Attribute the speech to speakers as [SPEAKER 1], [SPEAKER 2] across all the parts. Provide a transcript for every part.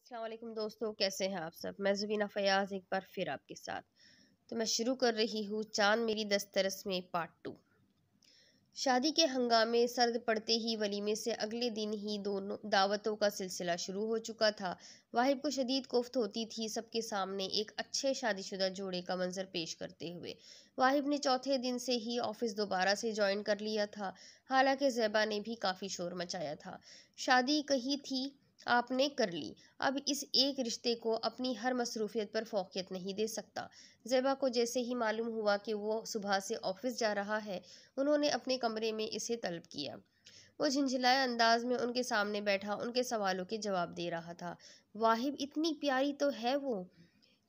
[SPEAKER 1] السلام علیکم دوستو، کیسے ہیں آپ سب؟ میں زبینہ فیاض ایک بار پھر آپ کے ساتھ تو میں شروع کر رہی ہوں چاند میری دسترس میں پارٹ 2۔ شادی کے ہنگامے سرد پڑتے ہی ولیمے سے اگلے دن ہی دونوں دعوتوں کا سلسلہ شروع ہو چکا تھا۔ واحد کو شدید کوفت ہوتی تھی سب کے سامنے ایک اچھے شادی شدہ جوڑے کا منظر پیش کرتے ہوئے۔ واحد نے چوتھے دن سے ہی آفس دوبارہ سے جوائن کر لیا تھا، حالانکہ زیبا نے بھی کافی شور مچایا تھا۔ شادی کہی تھی آپ نے کر لی، اب اس ایک رشتے کو اپنی ہر مصروفیت پر فوقیت نہیں دے سکتا۔ زیبا کو جیسے ہی معلوم ہوا کہ وہ صبح سے آفس جا رہا ہے، انہوں نے اپنے کمرے میں اسے طلب کیا۔ وہ جھنجھلائے انداز میں ان کے سامنے بیٹھا ان کے سوالوں کے جواب دے رہا تھا۔ واحد اتنی پیاری تو ہے وہ،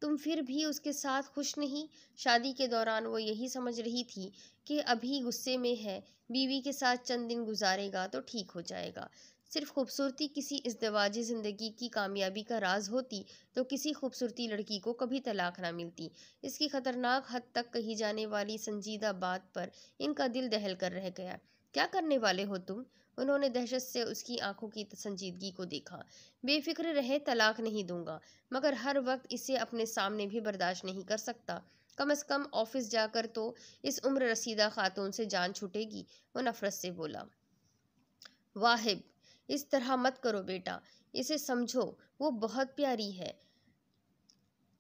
[SPEAKER 1] تم پھر بھی اس کے ساتھ خوش نہیں؟ شادی کے دوران وہ یہی سمجھ رہی تھی کہ ابھی غصے میں ہے، بیوی کے ساتھ چند دن گزارے گا تو ٹھیک ہو جائے گا۔ صرف خوبصورتی کسی ازدواجی زندگی کی کامیابی کا راز ہوتی تو کسی خوبصورتی لڑکی کو کبھی طلاق نہ ملتی۔ اس کی خطرناک حد تک کہی جانے والی سنجیدہ بات پر ان کا دل دہل کر رہ گیا۔ کیا کرنے والے ہو تم؟ انہوں نے دہشت سے اس کی آنکھوں کی سنجیدگی کو دیکھا۔ بے فکر رہے، طلاق نہیں دوں گا، مگر ہر وقت اسے اپنے سامنے بھی برداشت نہیں کر سکتا۔ کم از کم آفس جا کر تو اس عمر رسیدہ خاتون سے جان چھوٹے گی، وہ نفرت سے بولا۔ واحد، اس طرح مت کرو بیٹا، اسے سمجھو، وہ بہت پیاری ہے۔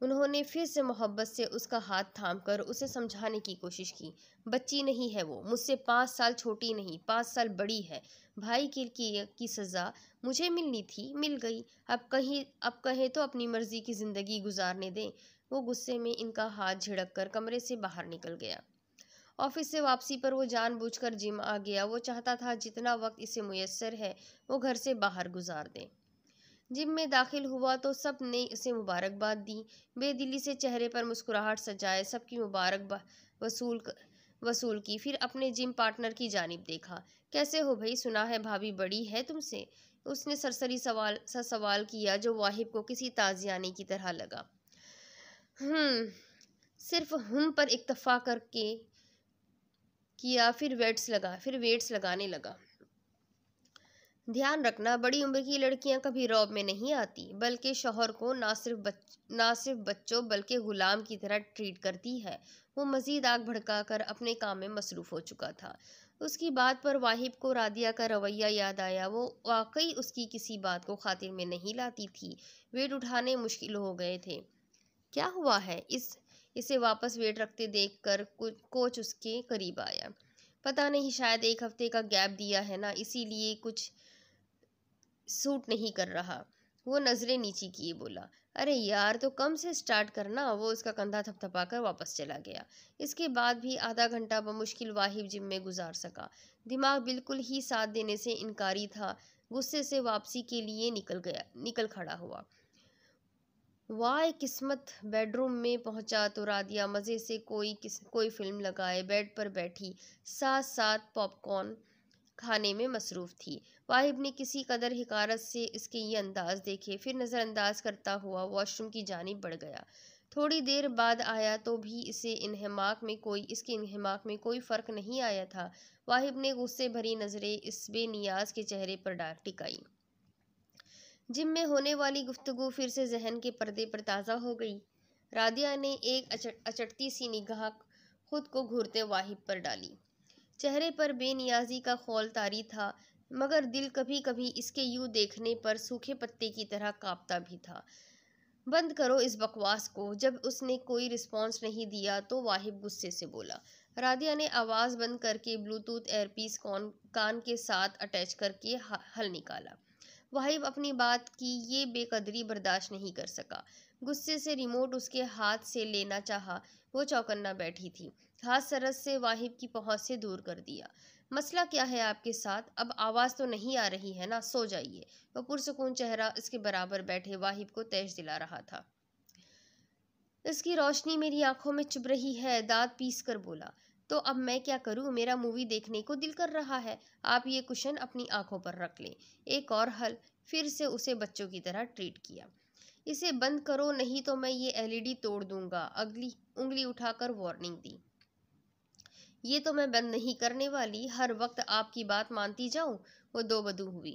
[SPEAKER 1] انہوں نے پھر سے محبت سے اس کا ہاتھ تھام کر اسے سمجھانے کی کوشش کی۔ بچی نہیں ہے وہ، مجھ سے 5 سال چھوٹی نہیں، 5 سال بڑی ہے۔ بھائی کی سزا مجھے ملنی تھی، مل گئی، اب کہیں تو اپنی مرضی کی زندگی گزارنے دیں۔ وہ غصے میں ان کا ہاتھ جھڑک کر کمرے سے باہر نکل گیا۔ آفس سے واپسی پر وہ جان بوجھ کر جم آ گیا۔ وہ چاہتا تھا جتنا وقت اسے میسر ہے وہ گھر سے باہر گزار دے۔ جم میں داخل ہوا تو سب نے اسے مبارکباد دی، بے دلی سے چہرے پر مسکراہٹ سجائے سب کی مبارک وصول کی، پھر اپنے جم پارٹنر کی جانب دیکھا۔ کیسے ہو بھائی؟ سنا ہے بھابھی بڑی ہے تم سے؟ اس نے سرسری سوال کیا جو واحد کو کسی تازیانے کی طرح لگا۔ صرف پر اکتفا کر کے کیا، پھر ویٹس لگانے لگا۔ دھیان رکھنا، بڑی عمر کی لڑکیاں کبھی رعب میں نہیں آتی، بلکہ شوہر کو نہ صرف بچوں بلکہ غلام کی طرح ٹریٹ کرتی ہے۔ وہ مزید آگ بھڑکا کر اپنے کام میں مصروف ہو چکا تھا۔ اس کی بات پر واحد کو رادیہ کا رویہ یاد آیا۔ وہ واقعی اس کی کسی بات کو خاطر میں نہیں لاتی تھی۔ ویٹ اٹھانے مشکل ہو گئے تھے۔ کیا ہوا ہے؟ اسے واپس ویٹ رکھتے دیکھ کر کوچ اس کے قریب آیا۔ پتہ نہیں، شاید 1 ہفتے کا گیپ دیا ہے نا، اسی لیے کچھ سوٹ نہیں کر رہا۔ وہ نظریں نیچی کیے بولا۔ ارے یار، تو کم سے سٹارٹ کرنا۔ وہ اس کا کندھا تھپتھپا کر واپس چلا گیا۔ اس کے بعد بھی آدھا گھنٹہ بمشکل واحد جم میں گزار سکا۔ دماغ بالکل ہی ساتھ دینے سے انکاری تھا۔ غصے سے واپسی کے لیے نکل کھڑا ہوا۔ واہ قسمت! بیڈ روم میں پہنچا تو رادیہ مزے سے کوئی فلم لگائے بیڈ پر بیٹھی ساتھ ساتھ پاپ کارن کھانے میں مصروف تھی۔ واحد نے کسی قدر حقارت سے اس کے یہ انداز دیکھے، پھر نظر انداز کرتا ہوا واش روم کی جانب بڑھ گیا۔ تھوڑی دیر بعد آیا تو بھی اس کے انہماک میں کوئی فرق نہیں آیا تھا۔ واحد نے غصے بھری نظریں اس بے نیاز کے چہرے پر ٹکائی۔ جم میں ہونے والی گفتگو پھر سے ذہن کے پردے پر تازہ ہو گئی۔ رادیہ نے ایک اچٹتی سی نگاہ خود کو گھورتے واحد پر ڈالی۔ چہرے پر بے نیازی کا خول طاری تھا، مگر دل کبھی کبھی اس کے یوں دیکھنے پر سوکھے پتے کی طرح کانپتا بھی تھا۔ بند کرو اس بکواس کو۔ جب اس نے کوئی رسپانس نہیں دیا تو واحد غصے سے بولا۔ رادیہ نے آواز بند کر کے بلوٹوتھ ایئر پیس کان کے ساتھ اٹیچ کر کے حل نکالا۔ واحد اپنی بات کی یہ بے قدری برداشت نہیں کر سکا۔ غصے سے ریموٹ اس کے ہاتھ سے لینا چاہا۔ وہ چوکنا بیٹھی تھی، ہاتھ سرس سے واحد کی پہنچ سے دور کر دیا۔ مسئلہ کیا ہے آپ کے ساتھ؟ اب آواز تو نہیں آ رہی ہے نا؟ سو جائیے۔ وہ پرسکون چہرہ اس کے برابر بیٹھے واحد کو تیش دلا رہا تھا۔ اس کی روشنی میری آنکھوں میں چبھ رہی ہے، دانت پیس کر بولا۔ تو اب میں کیا کروں؟ میرا مووی دیکھنے کو دل کر رہا ہے۔ آپ یہ کشن اپنی آنکھوں پر رکھ لیں۔ ایک اور حل۔ پھر سے اسے بچوں کی طرح ٹریٹ کیا۔ اسے بند کرو نہیں تو میں یہ LED توڑ دوں گا، انگلی اٹھا کر وارننگ دی۔ یہ تو میں بند نہیں کرنے والی، ہر وقت آپ کی بات مانتی جاؤں؟ وہ دو بدو ہوئی۔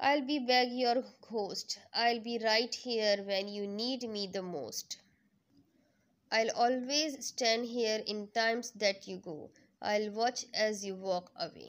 [SPEAKER 1] I'll be back your ghost. I'll be right here when you need me the most. I'll always stand here in times that you go. I'll watch as you walk away.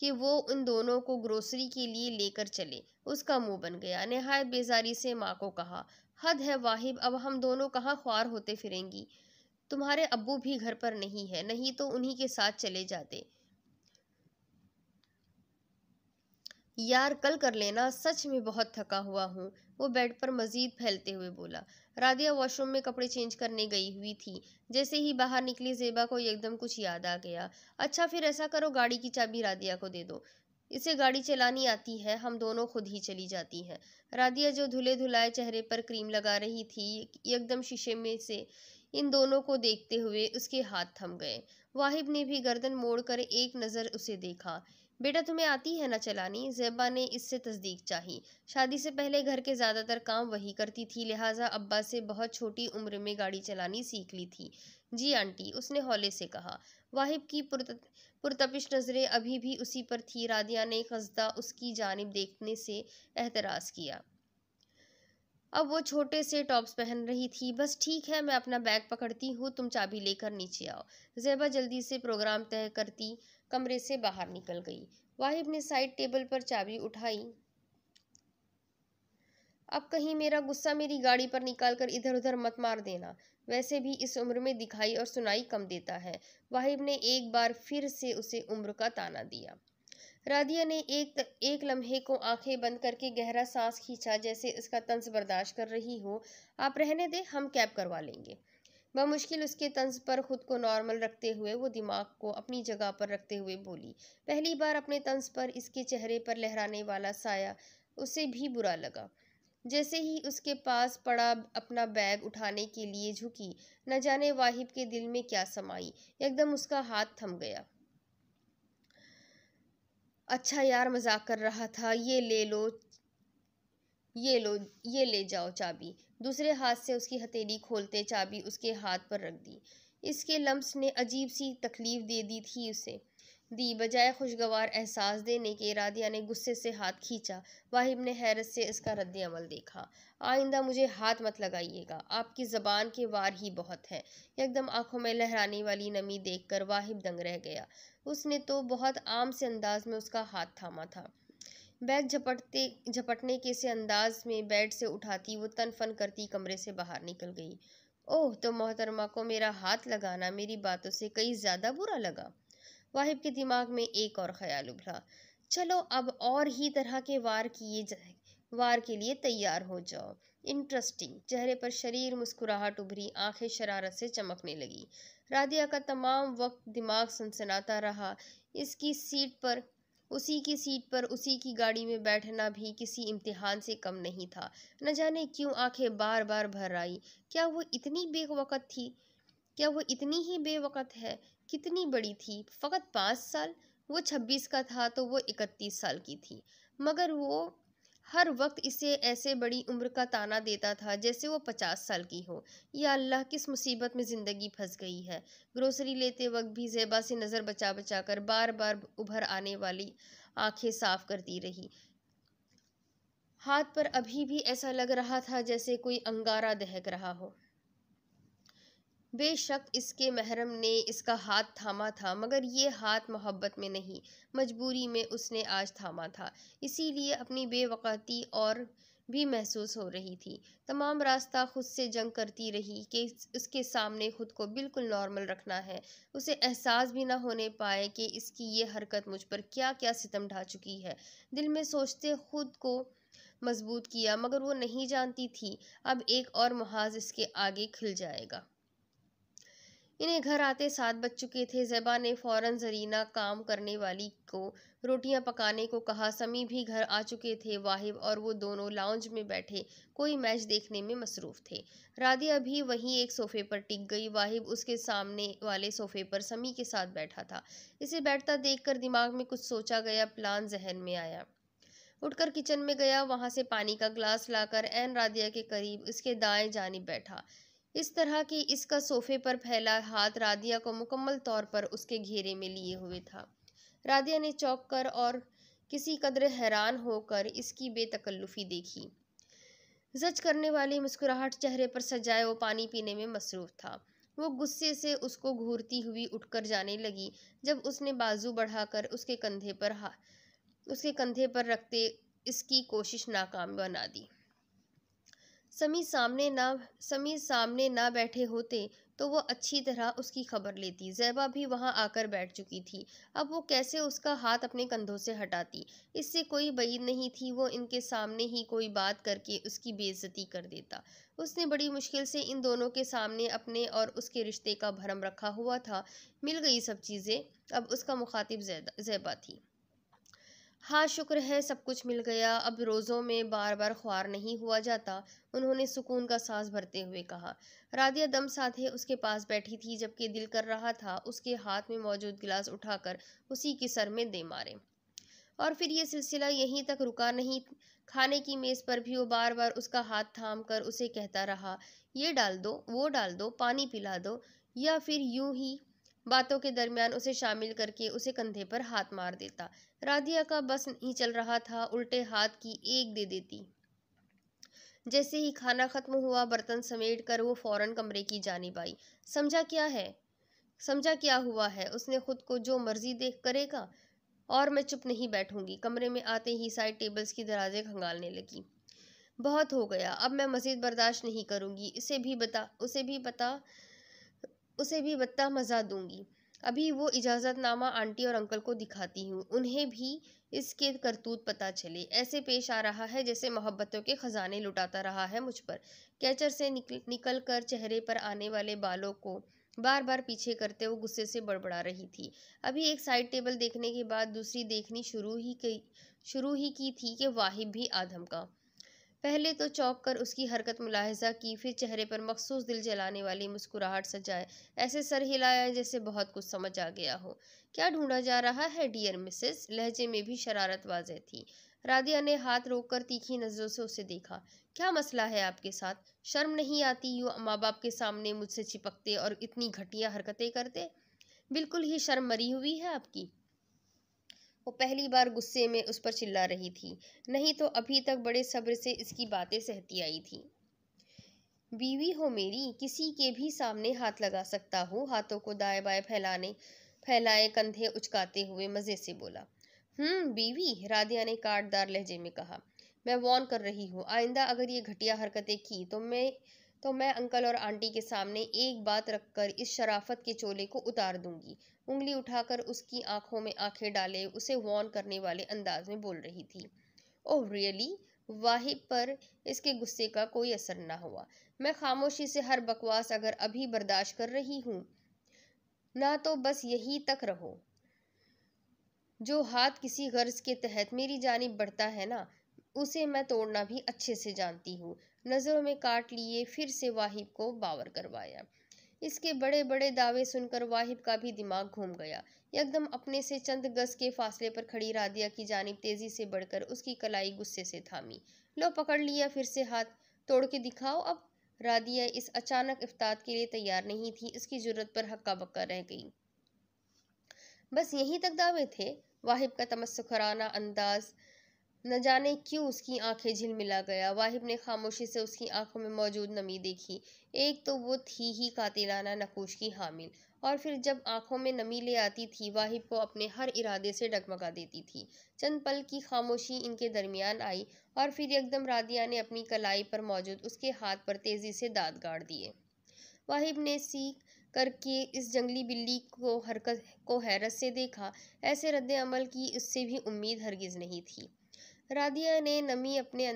[SPEAKER 1] کہ وہ ان دونوں کو گروسری کے لیے لے کر چلے۔ اس کا منہ بن گیا۔ نہایت بیزاری سے ماں کو کہا، حد ہے واہب، اب ہم دونوں کہاں خوار ہوتے پھریں گی؟ تمہارے ابو بھی گھر پر نہیں ہے، نہیں تو انہی کے ساتھ چلے جاتے۔ یار کل کر لینا، سچ میں بہت تھکا ہوا ہوں، وہ بیڈ پر مزید پھیلتے ہوئے بولا۔ رادیہ واش روم میں کپڑے چینج کرنے گئی ہوئی تھی۔ جیسے ہی باہر نکلی زیبا کو یکدم کچھ یاد آ گیا۔ اچھا پھر ایسا کرو، گاڑی کی چابی رادیہ کو دے دو، اسے گاڑی چلانی آتی ہے، ہم دونوں خود ہی چلی جاتی ہیں۔ رادیہ جو دھلے دھلائے چہرے پر کریم لگا رہی تھی، یکدم شیشے میں سے ان دونوں کو دیکھتے ہوئے اس کے ہاتھ تھم گئے۔ واہب نے بھی گردن موڑ کر ایک نظر اسے دیکھا۔ بیٹا تمہیں آتی ہے نا چلانی؟ زیبا نے اس سے تصدیق چاہی۔ شادی سے پہلے گھر کے زیادہ تر کام وہی کرتی تھی، لہٰذا ابا سے بہت چھوٹی عمر میں گاڑی چلانی سیکھ لی تھی۔ جی آنٹی، اس نے ہولے سے کہا۔ واہب کی پرتپش نظریں ابھی بھی اسی پر تھی۔ رادیہ نے قصدہ اس کی جانب دیکھنے سے اعتراض کیا۔ اب وہ چھوٹے سے ٹاپس پہن رہی تھی۔ بس ٹھیک ہے، میں اپنا بیگ پکڑتی ہوں، تم چابی لے کر نیچے آؤ۔ زیبا جلدی سے پروگرام طے کرتی کمرے سے باہر نکل گئی۔ واہب نے سائڈ ٹیبل پر چابی اٹھائی۔ اب کہیں میرا غصہ میری گاڑی پر نکال کر ادھر ادھر مت مار دینا، ویسے بھی اس عمر میں دکھائی اور سنائی کم دیتا ہے۔ واہب نے ایک بار پھر سے اسے عمر کا طعنہ دیا۔ رادیہ نے ایک لمحے کو آنکھیں بند کر کے گہرا سانس کھینچا، جیسے اس کا طنز برداشت کر رہی ہو۔ آپ رہنے دیں، ہم کیب کروا لیں گے۔ بمشکل اس کے طنز پر خود کو نارمل رکھتے ہوئے وہ دماغ کو اپنی جگہ پر رکھتے ہوئے بولی۔ پہلی بار اپنے طنز پر اس کے چہرے پر لہرانے والا سایہ اسے بھی برا لگا۔ جیسے ہی اس کے پاس پڑا اپنا بیگ اٹھانے کے لیے جھکی، نہ جانے واہب کے دل میں کیا سمائی، یکدم اس کا ہاتھ تھم گیا۔ اچھا یار، مذاق کر رہا تھا، یہ لے جاؤ چابی۔ دوسرے ہاتھ سے اس کی ہتھیلی کھولتے چابی اس کے ہاتھ پر رکھ دی۔ اس کے لمس نے عجیب سی تکلیف دے دی تھی اسے۔ بجائے خوشگوار احساس دینے کے، رادیہ نے غصے سے ہاتھ کھینچا۔ واہب نے حیرت سے اس کا رد عمل دیکھا۔ آئندہ مجھے ہاتھ مت لگائیے گا، آپ کی زبان کے وار ہی بہت ہیں۔ یکدم آنکھوں میں لہرانے والی نمی دیکھ کر واہب دنگ رہ گیا۔ اس نے تو بہت عام سے انداز میں اس کا ہاتھ تھاما تھا۔ بیگ جھپٹنے کے سے انداز میں بیڈ سے اٹھاتی وہ تن فن کرتی کمرے سے باہر نکل گئی۔ اوہ، تو محترمہ کو میرا ہاتھ لگانا میری باتوں سے کئی زیادہ برا لگا۔ واہب کے دماغ میں ایک اور خیال ابھرا۔ چلو اب اور ہی طرح کے وار کے لیے تیار ہو جاؤ۔ انٹرسٹنگ۔ چہرے پر شریر مسکراہٹ ابھری، آنکھیں شرارت سے چمکنے لگی۔ رادیہ کا تمام وقت دماغ سنسناتا رہا۔ اسی کی سیٹ پر اسی کی گاڑی میں بیٹھنا بھی کسی امتحان سے کم نہیں تھا۔ نہ جانے کیوں آنکھیں بار بار بھر آئی۔ کیا وہ اتنی بے وقت تھی؟ کیا وہ اتنی ہی بے وقت ہے؟ کتنی بڑی تھی؟ فقط 5 سال؟ وہ 26 کا تھا تو وہ 31 سال کی تھی، مگر وہ ہر وقت اسے ایسے بڑی عمر کا طعنہ دیتا تھا جیسے وہ 50 سال کی ہو۔ یا اللہ، کس مصیبت میں زندگی پھنس گئی ہے۔ گروسری لیتے وقت بھی زیبا سے نظر بچا بچا کر بار بار ابھر آنے والی آنکھیں صاف کرتی رہی۔ ہاتھ پر ابھی بھی ایسا لگ رہا تھا جیسے کوئی انگارہ دہک رہا ہو۔ بے شک اس کے محرم نے اس کا ہاتھ تھاما تھا، مگر یہ ہاتھ محبت میں نہیں، مجبوری میں اس نے آج تھاما تھا۔ اسی لیے اپنی بے وقتی اور بھی محسوس ہو رہی تھی۔ تمام راستہ خود سے جنگ کرتی رہی کہ اس کے سامنے خود کو بالکل نارمل رکھنا ہے، اسے احساس بھی نہ ہونے پائے کہ اس کی یہ حرکت مجھ پر کیا کیا ستم ڈھا چکی ہے۔ دل میں سوچتے خود کو مضبوط کیا، مگر وہ نہیں جانتی تھی اب ایک اور محاذ اس کے آگے کھل جائے گا۔ انہیں گھر آتے 7 بج چکے تھے۔ زیبا نے فوراً زرینہ کام کرنے والی کو روٹیاں پکانے کو کہا۔ سمیع بھی گھر آ چکے تھے۔ واہب اور وہ دونوں لاؤنج میں بیٹھے کوئی میچ دیکھنے میں مصروف تھے۔ رادیہ بھی وہیں ایک صوفے پر ٹک گئی۔ واہب اس کے سامنے والے صوفے پر سمیع کے ساتھ بیٹھا تھا۔ اسے بیٹھتا دیکھ کر دماغ میں کچھ سوچا گیا پلان ذہن میں آیا۔ اٹھ کر کچن میں گیا، وہاں سے پانی کا گلاس لا کر عین رادیہ کے قریب اس کے دائیں جانب بیٹھا، اس طرح کہ اس کا صوفے پر پھیلا ہاتھ رادیہ کو مکمل طور پر اس کے گھیرے میں لیے ہوئے تھا۔ رادیہ نے چونک کر اور کسی قدر حیران ہو کر اس کی بے تکلفی دیکھی۔ زج کرنے والی مسکراہٹ چہرے پر سجائے وہ پانی پینے میں مصروف تھا۔ وہ غصے سے اس کو گھورتی ہوئی اٹھ کر جانے لگی جب اس نے بازو بڑھا کر اس کے کندھے پر رکھتے اس کی کوشش ناکام بنا دی۔ سمیع سامنے نہ بیٹھے ہوتے تو وہ اچھی طرح اس کی خبر لیتی۔ زیبا بھی وہاں آ کر بیٹھ چکی تھی۔ اب وہ کیسے اس کا ہاتھ اپنے کندھوں سے ہٹاتی؟ اس سے کوئی بعید نہیں تھی وہ ان کے سامنے ہی کوئی بات کر کے اس کی بے عزتی کر دیتا۔ اس نے بڑی مشکل سے ان دونوں کے سامنے اپنے اور اس کے رشتے کا بھرم رکھا ہوا تھا۔ مل گئی سب چیزیں۔ اب اس کا مخاطب زیبا تھی۔ ہاں شکر ہے سب کچھ مل گیا، اب روزوں میں بار بار خوار نہیں ہوا جاتا، انہوں نے سکون کا سانس بھرتے ہوئے کہا۔ رادیہ دم سادھے اس کے پاس بیٹھی تھی جبکہ دل کر رہا تھا اس کے ہاتھ میں موجود گلاس اٹھا کر اسی کی سر میں دے مارے۔ اور پھر یہ سلسلہ یہیں تک رکا نہیں، کھانے کی میز پر بھی وہ بار بار اس کا ہاتھ تھام کر اسے کہتا رہا، یہ ڈال دو، وہ ڈال دو، پانی پلا دو، یا پھر یوں ہی باتوں کے درمیان اسے شامل کر کے اسے کندھے پر ہاتھ مار دیتا۔ رادیہ کا بس نہیں چل رہا تھا، الٹے ہاتھ کی ایک دے دیتی۔ جیسے ہی کھانا ختم ہوا برتن سمیٹ کر وہ فوراً کمرے کی جانب آئی۔ سمجھا کیا ہوا ہے، اس نے خود کو جو مرضی دیکھ کرے گا اور میں چپ نہیں بیٹھوں گی۔ کمرے میں آتے ہی سائڈ ٹیبلز کی درازیں کھنگالنے لگی۔ بہت ہو گیا، اب میں مزید برداشت نہیں کروں گی، اسے بھی بتا مزہ دوں گی۔ ابھی وہ اجازت نامہ آنٹی اور انکل کو دکھاتی ہوں، انہیں بھی اس کے کرتوت پتہ چلے۔ ایسے پیش آ رہا ہے جیسے محبتوں کے خزانے لٹاتا رہا ہے مجھ پر۔ کیچر سے نکل کر چہرے پر آنے والے بالوں کو بار بار پیچھے کرتے وہ غصے سے بڑبڑا رہی تھی۔ ابھی ایک سائڈ ٹیبل دیکھنے کے بعد دوسری دیکھنی شروع ہی کی تھی کہ واہب بھی آدھم کا۔ پہلے تو چونک کر اس کی حرکت ملاحظہ کی، پھر چہرے پر مخصوص دل جلانے والی مسکراہٹ سجائے ایسے سر ہلایا جیسے بہت کچھ سمجھ آ گیا ہو۔ کیا ڈھونڈا جا رہا ہے ڈیئر مسز؟ لہجے میں بھی شرارت واضح تھی۔ رادیہ نے ہاتھ روک کر تیکھی نظروں سے اسے دیکھا۔ کیا مسئلہ ہے آپ کے ساتھ؟ شرم نہیں آتی یوں ماں باپ کے سامنے مجھ سے چپکتے اور اتنی گھٹیا حرکتیں کرتے؟ بالکل ہی شرم مری ہوئی ہے آپ کی۔ وہ پہلی بار غصے میں اس پر چلا رہی تھی، نہیں تو ابھی تک بڑے صبر سے اس کی باتیں سہتی آئی تھی۔ بیوی ہو میری، کسی کے بھی سامنے ہاتھ لگا سکتا ہوں، ہاتھوں کو دائیں بائیں پھیلائے کندھے اچکاتے ہوئے مزے سے بولا۔ بیوی، رادیہ نے کاٹ دار لہجے میں کہا۔ میں وارن کر رہی ہوں، آئندہ اگر یہ گھٹیا حرکتیں کی تو میں انکل اور آنٹی کے سامنے ایک بات رکھ کر اس شرافت کے چولے کو اتار دوں گی۔ انگلی اٹھا کر اس کی آنکھوں میں آنکھیں ڈالے اسے وارن کرنے والے انداز میں بول رہی تھی۔ اوہ ریئلی؟ واہب پر اس کے غصے کا کوئی اثر نہ ہوا۔ میں خاموشی سے ہر بکواس اگر ابھی برداشت کر رہی ہوں نہ تو بس یہیں تک رہو۔ جو ہاتھ کسی غرض کے تحت میری جانب بڑھتا ہے نا، اسے میں توڑنا بھی اچھے سے جانتی ہوں۔ نظروں میں کاٹ لیے پھر سے واہب کو باور کروایا۔ اس کے بڑے بڑے دعوے سن کر واہب کا بھی دماغ گھوم گیا۔ یکدم اپنے سے چند گز کے فاصلے پر کھڑی رادیہ کی جانب تیزی سے بڑھ کر اس کی کلائی غصے سے تھامی۔ لو پکڑ لیا پھر سے ہاتھ، توڑ کے دکھاؤ اب۔ رادیہ اس اچانک افتاد کے لیے تیار نہیں تھی، اس کی جرأت پر ہکا بکا رہ گئی۔ بس یہیں تک دعوے تھے؟ واہب کا تمسخرانہ انداز نہ جانے کیوں اس کی آنکھیں جھلملا گیا۔ واہب نے خاموشی سے اس کی آنکھوں میں موجود نمی دیکھی۔ ایک تو وہ تھی ہی قاتلانہ نقوش کی حامل، اور پھر جب آنکھوں میں نمی لے آتی تھی واہب کو اپنے ہر ارادے سے ڈگمگا دیتی تھی۔ چند پل کی خاموشی ان کے درمیان آئی اور پھر یکدم رادیہ نے اپنی کلائی پر موجود اس کے ہاتھ پر تیزی سے دانت گاڑ دیے۔ واہب نے سیکھ کر کے اس جنگلی بلی کو حیرت سے دیکھا، ایسے رد عمل کی اس سے بھی امید ہرگز نہیں تھی۔ رادیہ نے نمی اپنے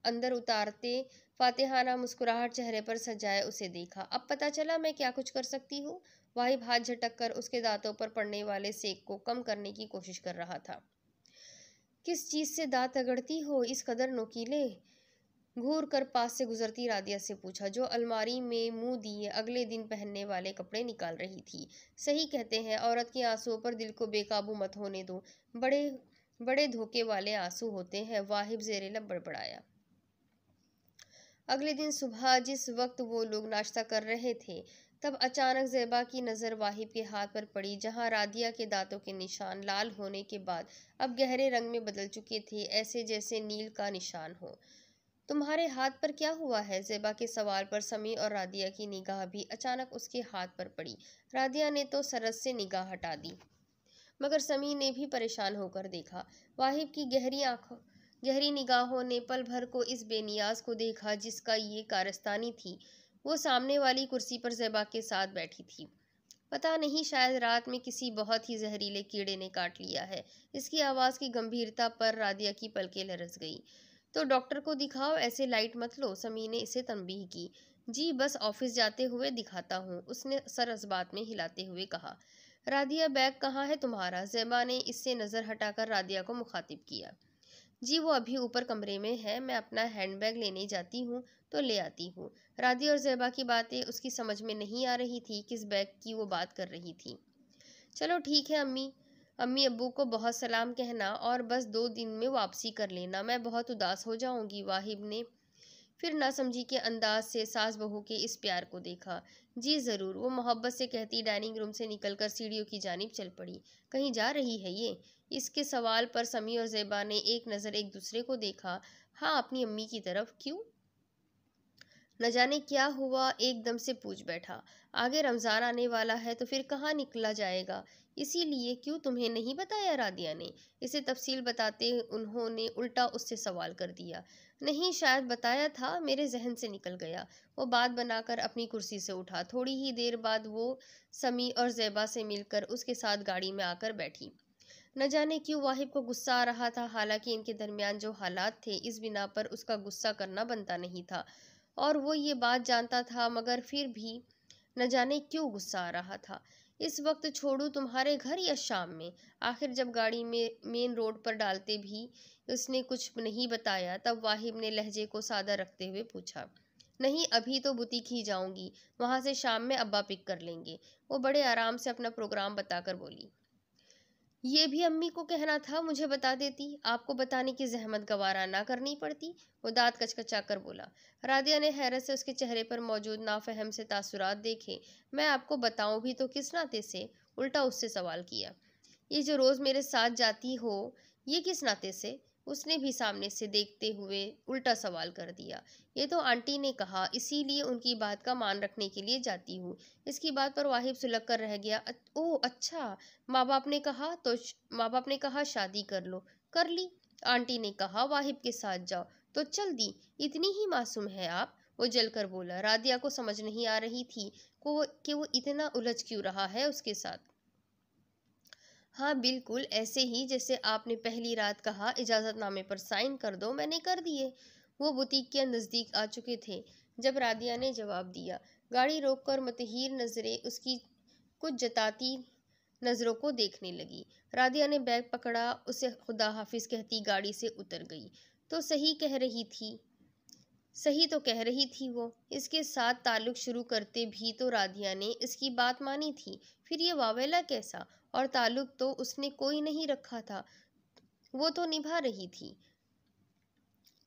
[SPEAKER 1] اندر اتارتے فاتحانہ مسکراہٹ چہرے پر سجائے اسے دیکھا۔ اب پتہ چلا میں کیا کچھ کر سکتی ہوں؟ واہب ہاتھ جھٹک کر اس کے دانتوں پر پڑنے والے سیک کو کم کرنے کی کوشش کر رہا تھا۔ کس چیز سے دانت رگڑتی ہو اس قدر نوکیلے؟ گھور کر پاس سے گزرتی رادیہ سے پوچھا، جو الماری میں منہ دیے اگلے دن پہننے والے کپڑے نکال رہی تھی۔ صحیح کہتے ہیں، عورت کے آنسوؤں پر دل کو بے قابو مت ہونے دو، بڑے دھوکے والے آنسو ہوتے ہیں، واہب زیر لب بڑبڑایا۔ اگلے دن صبح جس وقت وہ لوگ ناشتہ کر رہے تھے تب اچانک زیبا کی نظر واہب کے ہاتھ پر پڑی، جہاں رادیہ کے دانتوں کے نشان لال ہونے کے بعد اب گہرے رنگ میں بدل چکے تھے، ایسے جیسے نیل کا نشان ہو۔ تمہارے ہاتھ پر کیا ہوا ہے؟ زیبا کے سوال پر سمیع اور رادیہ کی نگاہ بھی اچانک اس کے ہاتھ پر پڑی۔ رادیہ نے تو سرس سے نگاہ ہٹا دی، مگر سمیع نے بھی پریشان ہو کر دیکھا۔ واہب کی گہری نگاہوں نے پل بھر کو اس بے نیاز کو دیکھا جس کا یہ کارستانی تھی۔ وہ سامنے والی کرسی پر زیبا کے ساتھ بیٹھی تھی۔ پتہ نہیں، شاید رات میں کسی بہت ہی زہریلے کیڑے نے کاٹ لیا ہے۔ اس کی آواز کی گمبھیرتا پر رادیہ کی پلکیں لرز گئی۔ تو ڈاکٹر کو دکھاؤ، ایسے لائٹ مت لو، سمیع نے اسے تنبیہ کی۔ جی بس آفس جاتے ہوئے دکھاتا ہوں، اس نے سر اس بات میں ہلاتے ہوئے کہا۔ رادیہ بیگ کہاں ہے تمہارا؟ زیبا نے اس سے نظر ہٹا کر رادیہ کو مخاطب کیا۔ جی وہ ابھی اوپر کمرے میں ہے، میں اپنا ہینڈ بیگ لینے جاتی ہوں تو لے آتی ہوں۔ رادیہ اور زیبا کی باتیں اس کی سمجھ میں نہیں آ رہی تھی، کس بیگ کی وہ بات کر رہی تھی۔ چلو ٹھیک ہے امی ابو کو بہت سلام کہنا اور بس 2 دن میں واپسی کر لینا، میں بہت اداس ہو جاؤں گی۔ واہب نے پھر ناسمجھی کے انداز سے ساس بہو کے اس پیار کو دیکھا۔ جی ضرور، وہ محبت سے کہتی ڈائننگ روم سے نکل کر سیڑھیوں کی جانب چل پڑی۔ کہیں جا رہی ہے یہ؟ اس کے سوال پر سمیع اور زیبا نے ایک نظر ایک دوسرے کو دیکھا۔ ہاں، اپنی امی کی طرف۔ کیوں؟ نہ جانے کیا ہوا، ایک دم سے پوچھ بیٹھا۔ آگے رمضان آنے والا ہے تو پھر کہاں نکلا جائے گا، اسی لیے۔ کیوں تمہیں نہیں بتایا؟ رادیہ نے اسے تفصیل بتاتے انہوں نے الٹا اس سے سوال کر دیا۔ نہیں، شاید بتایا تھا، میرے ذہن سے نکل گیا۔ وہ بات بنا کر اپنی کرسی سے اٹھا۔ تھوڑی ہی دیر بعد وہ سمیع اور زیبا سے مل کر اس کے ساتھ گاڑی میں آ کر بیٹھی۔ نہ جانے کیوں واہب کو غصہ آ رہا تھا، حالانکہ ان کے درمیان جو حالات تھے اس بنا پر اس کا غصہ کرنا بنتا نہیں تھا اور وہ یہ بات جانتا تھا، مگر پھر بھی نہ جانے کیوں غصہ آ رہا تھا۔ اس وقت چھوڑوں تمہارے گھر یا شام میں؟ آخر جب گاڑی میں مین روڈ پر ڈالتے بھی اس نے کچھ نہیں بتایا، تب واہب نے لہجے کو سادہ رکھتے ہوئے پوچھا۔ نہیں، ابھی تو بوتیک ہی جاؤں گی، وہاں سے شام میں ابا پک کر لیں گے۔ وہ بڑے آرام سے اپنا پروگرام بتا کر بولی۔ یہ بھی امی کو کہنا تھا، مجھے بتا دیتی، آپ کو بتانے کی زحمت گوارا نہ کرنی پڑتی۔ وہ دانت کچکچا کر بولا۔ رادیہ نے حیرت سے اس کے چہرے پر موجود نافہم سے تاثرات دیکھے۔ میں آپ کو بتاؤں بھی تو کس ناطے سے؟ الٹا اس سے سوال کیا۔ یہ جو روز میرے ساتھ جاتی ہو، یہ کس ناطے سے؟ اس نے بھی سامنے سے دیکھتے ہوئے الٹا سوال کر دیا۔ یہ تو آنٹی نے کہا، اسی لیے ان کی بات کا مان رکھنے کے لیے جاتی ہوں۔ اس کی بات پر واہب سلگ کر رہ گیا۔ اوہ اچھا، ماں باپ نے کہا شادی کر لو، کر لی۔ آنٹی نے کہا واہب کے ساتھ جاؤ تو چل دی۔ اتنی ہی معصوم ہے آپ؟ وہ جل کر بولا۔ رادیہ کو سمجھ نہیں آ رہی تھی کہ وہ اتنا الجھ کیوں رہا ہے اس کے ساتھ۔ ہاں بالکل ایسے ہی جیسے آپ نے پہلی رات کہا، اجازت نامے پر سائن کر دو، میں نے کر دیے۔ وہ بوتیک کے نزدیک آ چکے تھے جب رادیہ نے جواب دیا۔ گاڑی روک کر متحیر نظریں اس کی کچھ جتاتی نظروں کو دیکھنے لگی۔ رادیہ نے بیگ پکڑا، اسے خدا حافظ کہتی گاڑی سے اتر گئی۔ تو صحیح تو کہہ رہی تھی وہ۔ اس کے ساتھ تعلق شروع کرتے بھی تو رادیہ نے اس کی بات مانی تھی، پھر یہ واویلا کیسا؟ اور تعلق تو اس نے کوئی نہیں رکھا تھا، وہ تو نبھا رہی تھی۔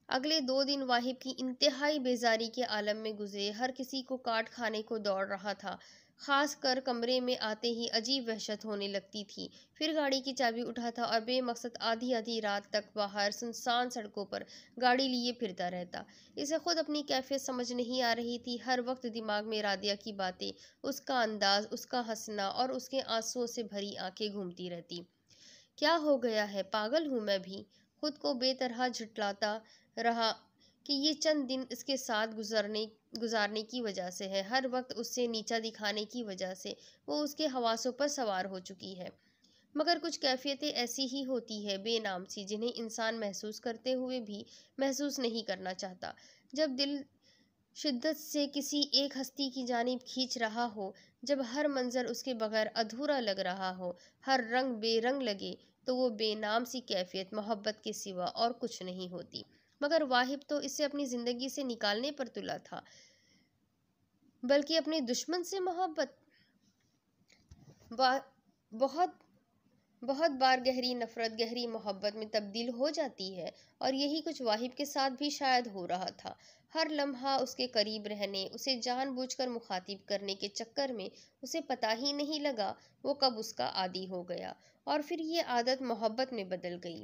[SPEAKER 1] اگلے 2 دن واہب کی انتہائی بیزاری کے عالم میں گزرے۔ ہر کسی کو کاٹ کھانے کو دوڑ رہا تھا، خاص کر کمرے میں آتے ہی عجیب وحشت ہونے لگتی تھی۔ پھر گاڑی کی چابی اٹھاتا اور بے مقصد آدھی رات تک باہر سنسان سڑکوں پر گاڑی لیے پھرتا رہتا۔ اسے خود اپنی کیفیت سمجھ نہیں آ رہی تھی۔ ہر وقت دماغ میں رادیہ کی باتیں، اس کا انداز، اس کا ہنسنا اور اس کے آنسوؤں سے بھری آنکھیں گھومتی رہتی۔ کیا ہو گیا ہے؟ پاگل ہوں میں بھی؟ خود کو بے طرح جھٹلاتا رہا کہ یہ چند دن اس کے ساتھ گزارنے کی وجہ سے ہے، ہر وقت اس سے نیچا دکھانے کی وجہ سے وہ اس کے حواسوں پر سوار ہو چکی ہے۔ مگر کچھ کیفیتیں ایسی ہی ہوتی ہے بے نام سی، جنہیں انسان محسوس کرتے ہوئے بھی محسوس نہیں کرنا چاہتا۔ جب دل شدت سے کسی ایک ہستی کی جانب کھینچ رہا ہو، جب ہر منظر اس کے بغیر ادھورا لگ رہا ہو، ہر رنگ بے رنگ لگے، تو وہ بے نام سی کیفیت محبت کے سوا اور کچھ نہیں ہوتی۔ مگر واہب تو اسے اپنی زندگی سے نکالنے پر تلا تھا، بلکہ اپنے دشمن سے محبت! بہت بار گہری نفرت گہری محبت میں تبدیل ہو جاتی ہے، اور یہی کچھ واہب کے ساتھ بھی شاید ہو رہا تھا۔ ہر لمحہ اس کے قریب رہنے، اسے جان بوجھ کر مخاطب کرنے کے چکر میں اسے پتہ ہی نہیں لگا وہ کب اس کا عادی ہو گیا، اور پھر یہ عادت محبت میں بدل گئی۔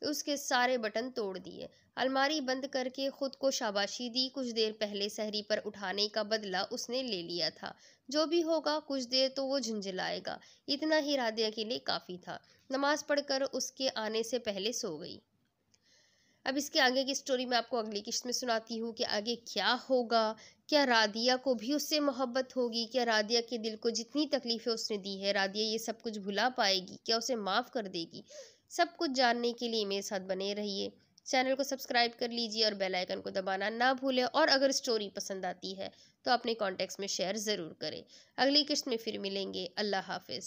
[SPEAKER 1] اس کے سارے بٹن توڑ دیے، الماری بند کر کے خود کو شاباشی دی۔ کچھ دیر پہلے سحری پر اٹھانے کا بدلہ اس نے لے لیا تھا، جو بھی ہوگا کچھ دیر تو وہ جھنجھلائے گا، اتنا ہی رادیہ کے لیے کافی تھا۔ نماز پڑھ کر اس کے آنے سے پہلے سو گئی۔ اب اس کے آگے کی سٹوری میں آپ کو اگلی قسط میں سناتی ہوں کہ آگے کیا ہوگا۔ کیا رادیہ کو بھی اس سے محبت ہوگی؟ کیا رادیہ کے دل کو جتنی تکلیفیں اس نے دی ہے رادیہ یہ سب کچھ بھلا پائے گی؟ کیا اسے معاف کر دے گی؟ سب کچھ جاننے کے لیے میرے ساتھ بنے رہیے۔ چینل کو سبسکرائب کر لیجیے اور بیل آئیکن کو دبانا نہ بھولیں، اور اگر سٹوری پسند آتی ہے تو اپنے کانٹیکٹس میں شیئر ضرور کریں۔ اگلی قسط میں پھر ملیں گے۔ اللہ حافظ۔